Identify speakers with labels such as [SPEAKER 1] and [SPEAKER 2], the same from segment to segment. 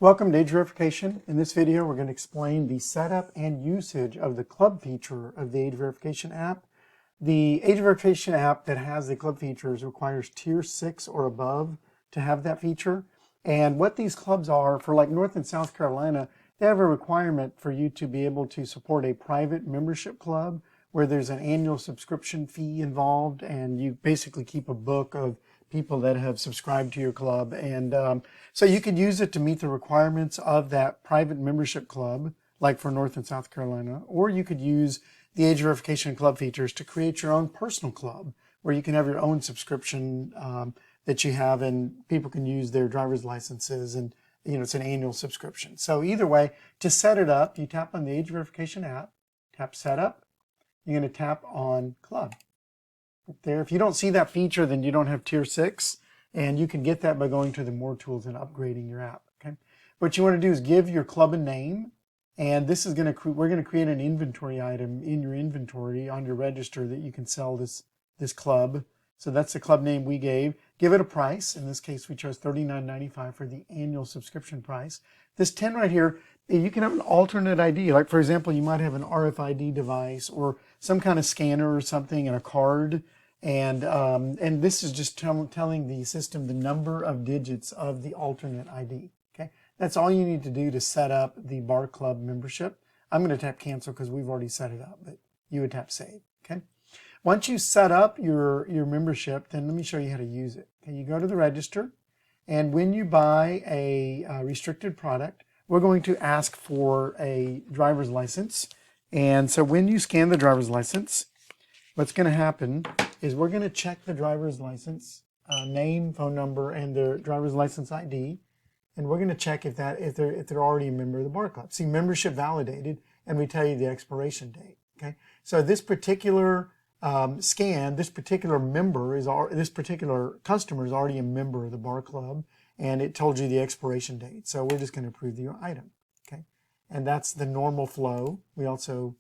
[SPEAKER 1] Welcome to Age Verification. In this video, we're going to explain the setup and usage of the club feature of the Age Verification app. The Age Verification app that has the club features requires Tier 6 or above to have that feature. And what these clubs are, for like North and South Carolina, they have a requirement for you to be able to support a private membership club where there's an annual subscription fee involved, and you basically keep a book of people that have subscribed to your club. And so you could use it to meet the requirements of that private membership club, like for North and South Carolina, or you could use the Age Verification club features to create your own personal club where you can have your own subscription that you have, and people can use their driver's licenses, and it's an annual subscription. So either way, to set it up, you tap on the Age Verification app, tap Setup, you're going to tap on Club. There. If you don't see that feature, then you don't have Tier 6, and you can get that by going to the More Tools and upgrading your app. Okay. What you want to do is give your club a name, and this is going to we're going to create an inventory item in your inventory on your register that you can sell this club. So that's the club name we gave. Give it a price. In this case, we chose $39.95 for the annual subscription price. This 10 right here, you can have an alternate ID. Like, for example, you might have an RFID device or some kind of scanner or something and a card. And this is just telling the system the number of digits of the alternate ID. Okay, that's all you need to do to set up the Bar Club membership. I'm going to tap cancel because we've already set it up, but you would tap save. Okay, once you set up your membership, then let me show you how to use it. Okay, you go to the register, and when you buy a restricted product, we're going to ask for a driver's license. And so when you scan the driver's license, what's going to happen is we're going to check the driver's license name, phone number, and their driver's license ID, and we're going to check if they're already a member of the Bar Club. See, membership validated, and we tell you the expiration date. Okay, so this particular scan, this particular customer is already a member of the Bar Club, and it told you the expiration date. So we're just going to approve your item. Okay, and that's the normal flow. We also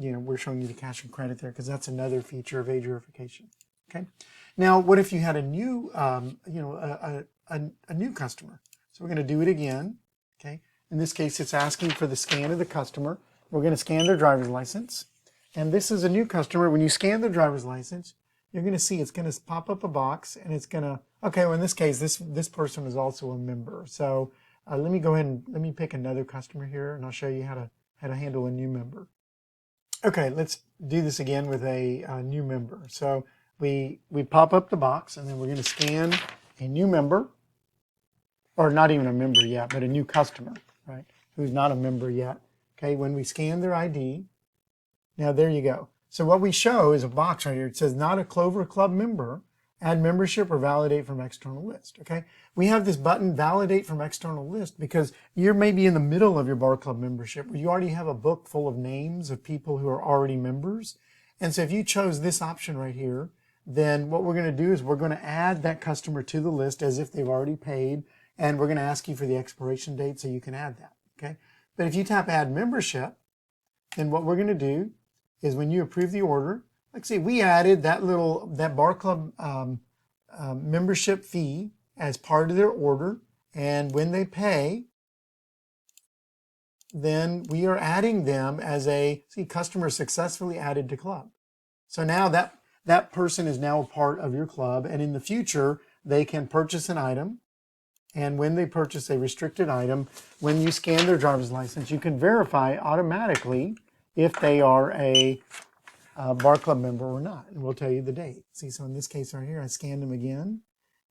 [SPEAKER 1] we're showing you the cash and credit there because that's another feature of Age Verification. Okay. Now, what if you had a new, a new customer? So we're going to do it again. Okay. In this case, it's asking for the scan of the customer. We're going to scan their driver's license, and this is a new customer. When you scan their driver's license, you're going to see it's going to pop up a box, and it's going to. Okay. Well, in this case, this person is also a member. So let me go ahead and let me pick another customer here, and I'll show you how to handle a new member. Okay, let's do this again with a new member. So we pop up the box, and then we're going to scan a new member, or not even a member yet, but a new customer, right, who's not a member yet. Okay, when we scan their ID, now there you go. So what we show is a box right here. It says not a Clover Club member, add membership or validate from external list. Okay, we have this button validate from external list because you're maybe in the middle of your Bar Club membership where you already have a book full of names of people who are already members. And so if you chose this option right here, then what we're going to do is we're going to add that customer to the list as if they've already paid, and we're going to ask you for the expiration date so you can add that. Okay, but if you tap add membership, then what we're going to do is when you approve the order, like say we added that Bar Club membership fee as part of their order, and when they pay, then we are adding them as customer successfully added to club. So now that person is now a part of your club, and in the future they can purchase an item, and when they purchase a restricted item, when you scan their driver's license, you can verify automatically if they are a Bar Club member or not, and we'll tell you the date. See, so in this case right here, I scanned them again,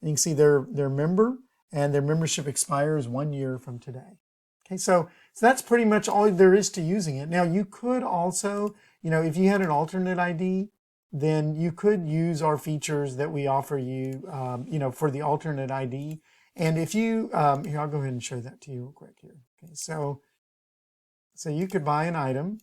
[SPEAKER 1] and you can see they're member, and their membership expires 1 year from today. Okay, so that's pretty much all there is to using it. Now, you could also, if you had an alternate ID, then you could use our features that we offer you, for the alternate ID. And if you, here, I'll go ahead and show that to you real quick here. Okay, so you could buy an item,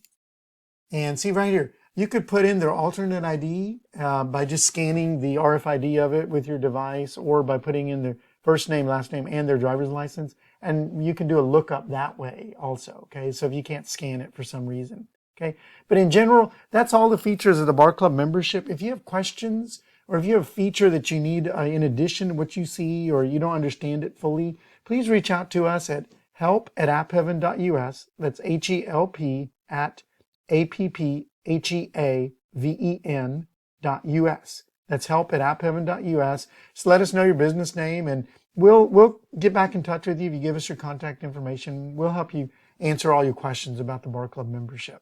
[SPEAKER 1] and see right here, you could put in their alternate ID by just scanning the RFID of it with your device, or by putting in their first name, last name, and their driver's license. And you can do a lookup that way also, okay? So if you can't scan it for some reason, okay? But in general, that's all the features of the Bar Club membership. If you have questions or if you have a feature that you need in addition to what you see, or you don't understand it fully, please reach out to us at help@appheaven.us. That's HELP at APPHEAVEN.us. That's help@appheaven.us. So let us know your business name, and we'll get back in touch with you if you give us your contact information. We'll help you answer all your questions about the Bar Club membership.